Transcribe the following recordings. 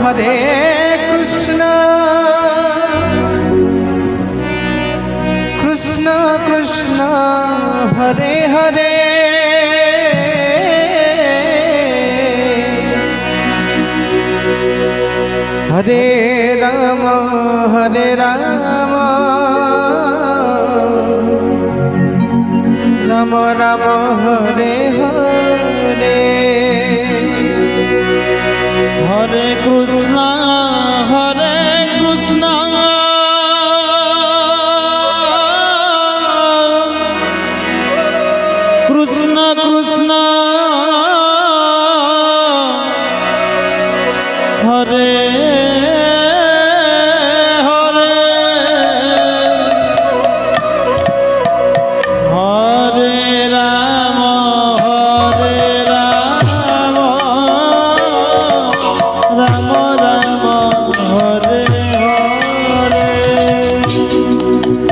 हरे कृष्णा कृष्ण कृष्ण हरे हरे हरे राम राम राम हरे हरे हरे कृष्णा कृष्ण कृष्ण हरे हरे हरे राम राम राम हरे हरे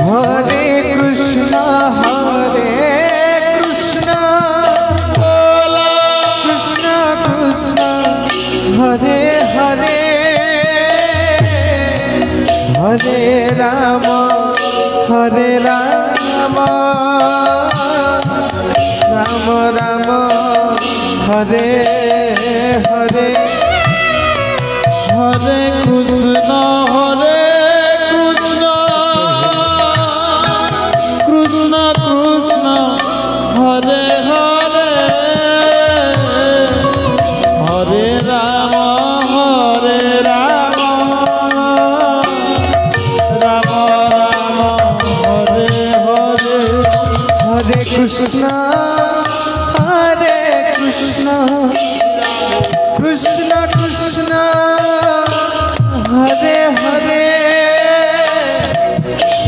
हरे कृष्ण कृष्ण कृष्ण हरे हरे हरे राम राम राम हरे हरे हरे कृष्ण कृष्ण कृष्ण हरे हरे हरे राम राम राम हरे हरे हरे कृष्ण कृष्ण कृष्ण हरे हरे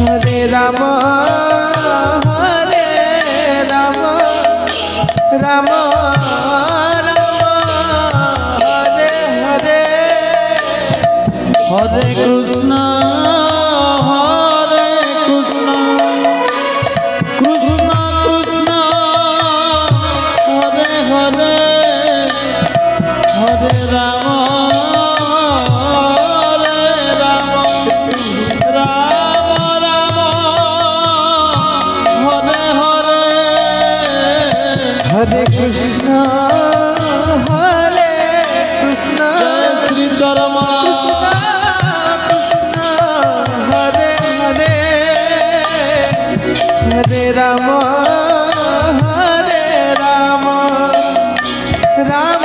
हरे राम राम हरे हरे हरे कृष्ण कृष्ण कृष्ण हरे हरे हरे राम राम हरे हरे हरे कृष्ण श्री चरमना कृष्ण हरे हरे हरे राम राम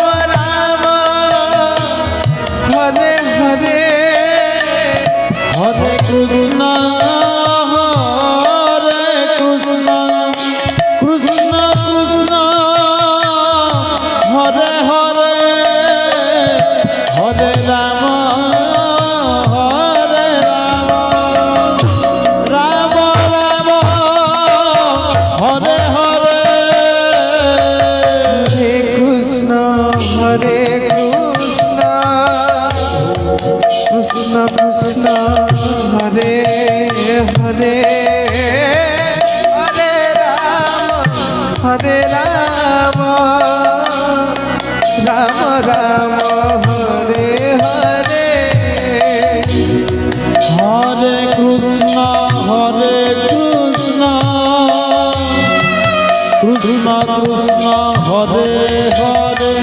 हरे हरे हरे कृष्ण कृष्ण कृष्ण हरे हरे हरे राम राम हरे हरे हरे कृष्ण कृष्ण कृष्ण हरे हरे हरे राम राम हरे हरे हरे कृष्ण कृष्ण कृष्ण हरे हरे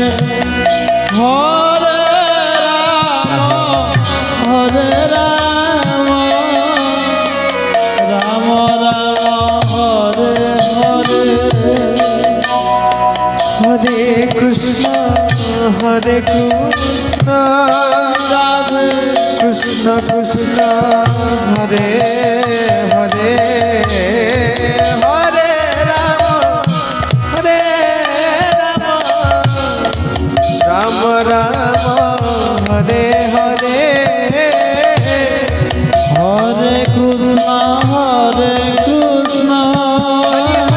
हरे राम राम हरे हरे हरे कृष्ण राधे कृष्ण कृष्ण हरे हरे हरे राम राम हरे हरे हरे कृष्ण हरि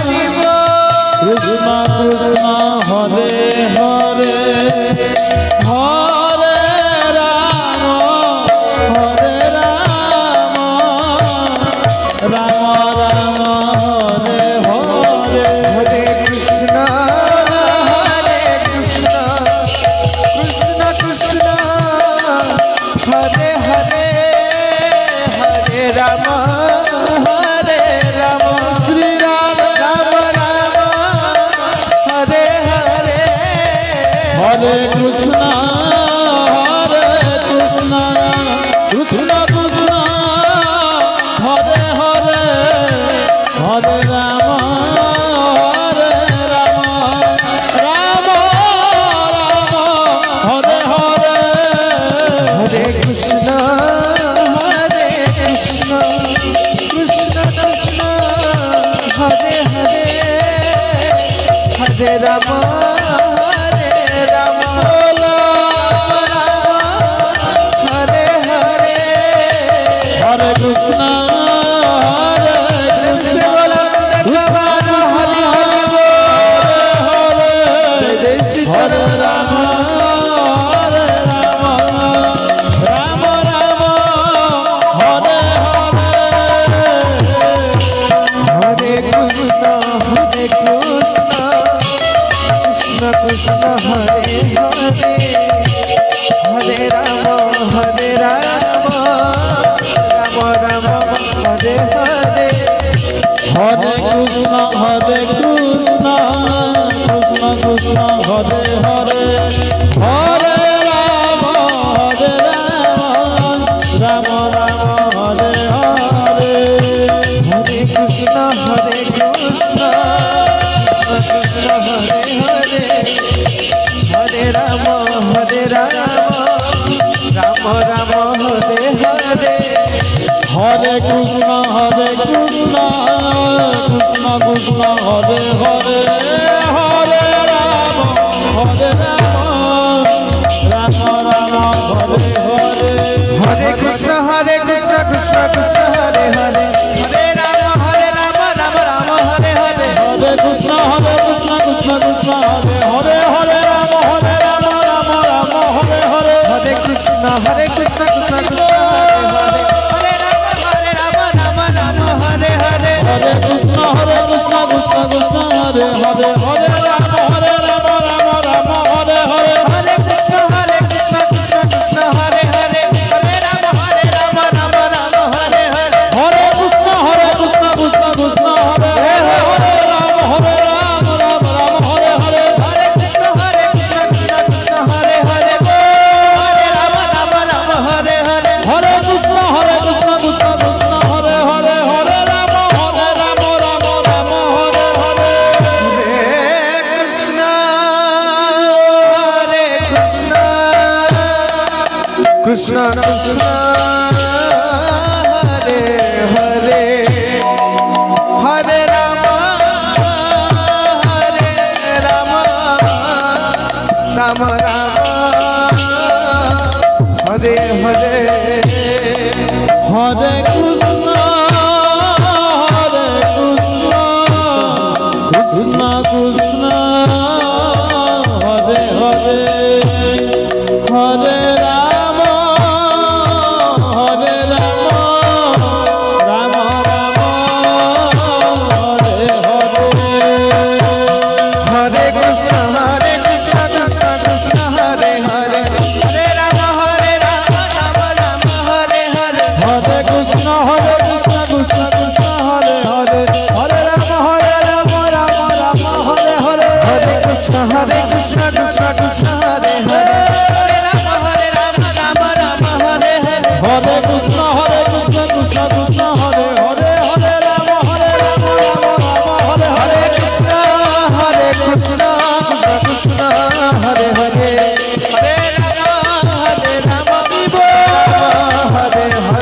बोल कृष्ण कृष्ण हरे हरे हरे राम राम राम हरे হরে কৃষ্ণ কৃষ্ণ কৃষ্ণ হরে হরে হরে রাম রাম রাম হরে হরে হরে কৃষ্ণ কৃষ্ণ কৃষ্ণ হরে হরে হরে রাম রাম হরে হরে হরে কৃষ্ণ से बोला भगवान हरि हरि बोल जय श्री चरण राम हरे राम राम राम हरे हरे कृष्ण कृष्ण कृष्ण हरे हरे हरे राम राम राम हरे हरे हरे कृष्ण कृष्ण कृष्ण हरे हरे हरे राम राम राम हरे हरे हरे कृष्ण कृष्ण कृष्ण हरे हरे हरे राम राम राम हरे हरे हरे कृष्ण कृष्ण कृष्ण हरे हरे हरे राम राम राम हरे हरे हरे कृष्ण कृष्ण कृष्ण हरे हरे हरे राम राम राम हरे हरे हरे कृष्ण कृष्ण कृष्ण हरे हरे हरे राम राम राम हरे हरे हरे कृष्ण कृष्ण कृष्ण हरे हरे हरे राम राम राम हरे हरे हरे कृष्ण कृष्ण कृष्ण हरे हरे हरे राम राम राम हरे हरे हरे कृष्ण कृष्ण कृष्ण हरे हरे हरे राम राम राम हरे हरे हरे कृष्ण कृष्ण कृष्ण हरे हरे हरे राम राम हरे हरे हरे कृष्ण कृष्ण कृष्ण हरे हरे हरे राम राम हरे हरे हरे कृष्ण कृष्ण कृष्ण हरे हरे हरे राम राम हरे हरे कृष्ण कृष्ण हरे हरे हरे राम राम राम हरे हरे हरे कृष्ण कृष्ण कृष्ण हरे हरे हरे राम राम राम हरे हरे हरे कृष्ण कृष्ण कृष्ण हरे हरे हरे राम राम राम हरे हरे हरे कृष्ण कृष्ण कृष्ण हरे हरे हरे राम राम राम हरे हरे हरे कृष्ण कृष्ण कृष्ण हरे हरे हरे राम राम राम हरे हरे हरे कृष्ण कृष्ण कृष्ण हरे हरे हरे राम राम हरे हरे हरे कृष्ण कृष्ण कृष्ण हरे हरे हरे राम हरे हरे हरे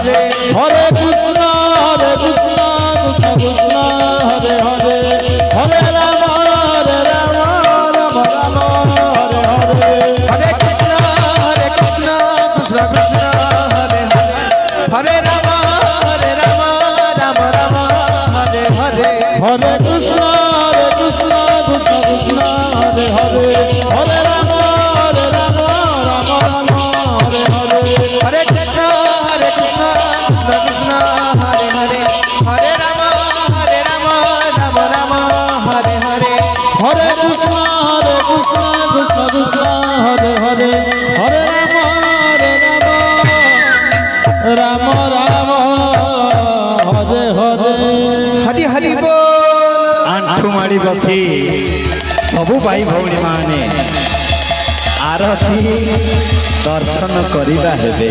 कृष्ण कृष्ण कृष्ण हरे हरे हरे राम राम हरे हरे हरे कृष्ण कृष्ण कृष्ण हरे हरे हरे राम राम राम हरे हरे हरे कृष्ण कृष्ण कृष्ण हरे हरे हरे राम राम हरे हरे हरे कृष्ण कृष्ण कृष्ण हरे हरे हरे राम राम राम हरे हरे हरे कृष्ण कृष्ण कृष्ण हरे हरे हरे राम राम हरे हरे हरि हरि बोल आंठू माड़ी बसी सबु भाई भौणी माने आरती दर्शन करिबा हेबे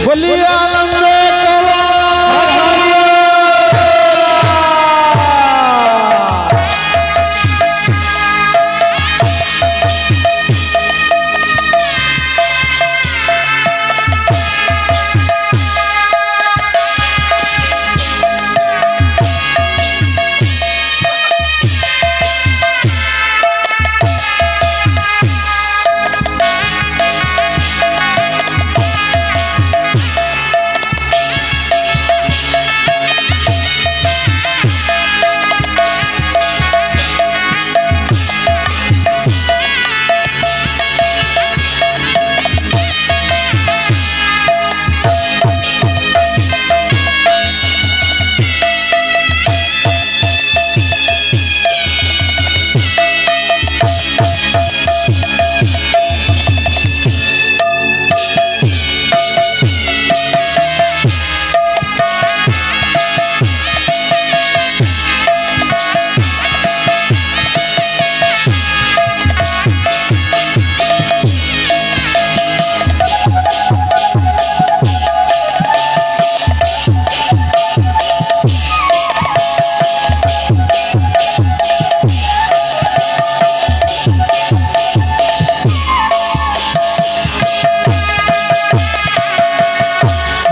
बोलिए आनंद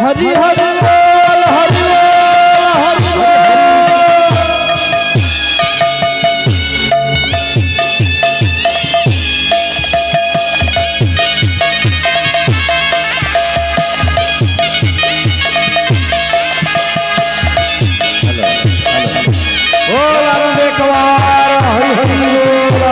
हरि हरि बोल हरि बोल हरि बोल आनंद कुमार हरि हरि बोल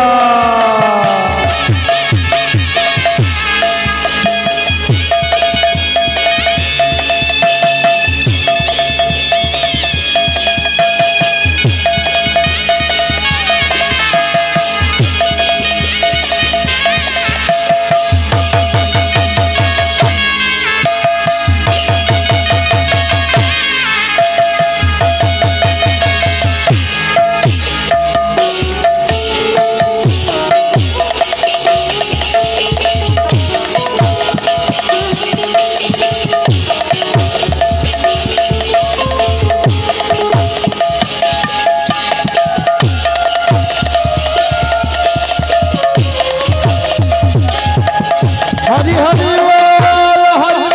हरि हरि बोल हरि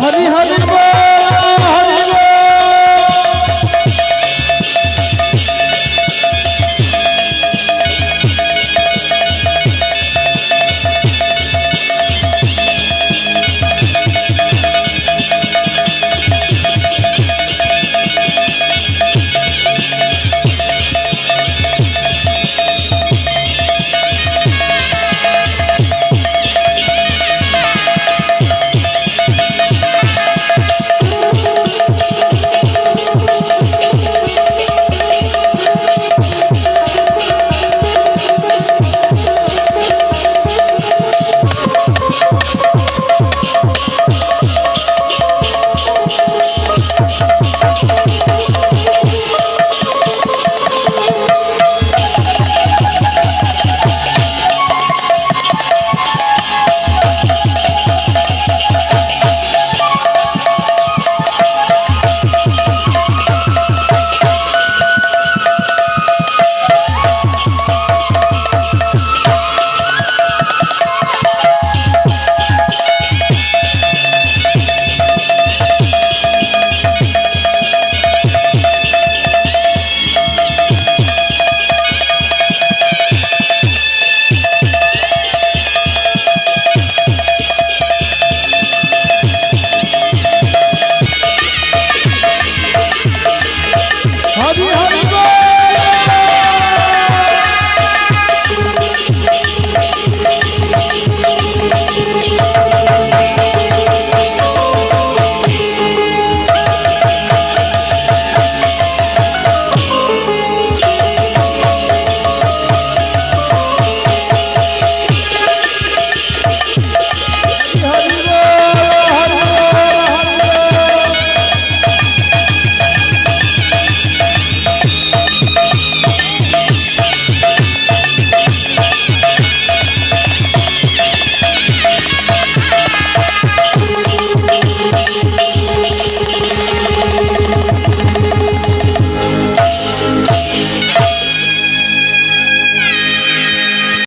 हरि हरि बोल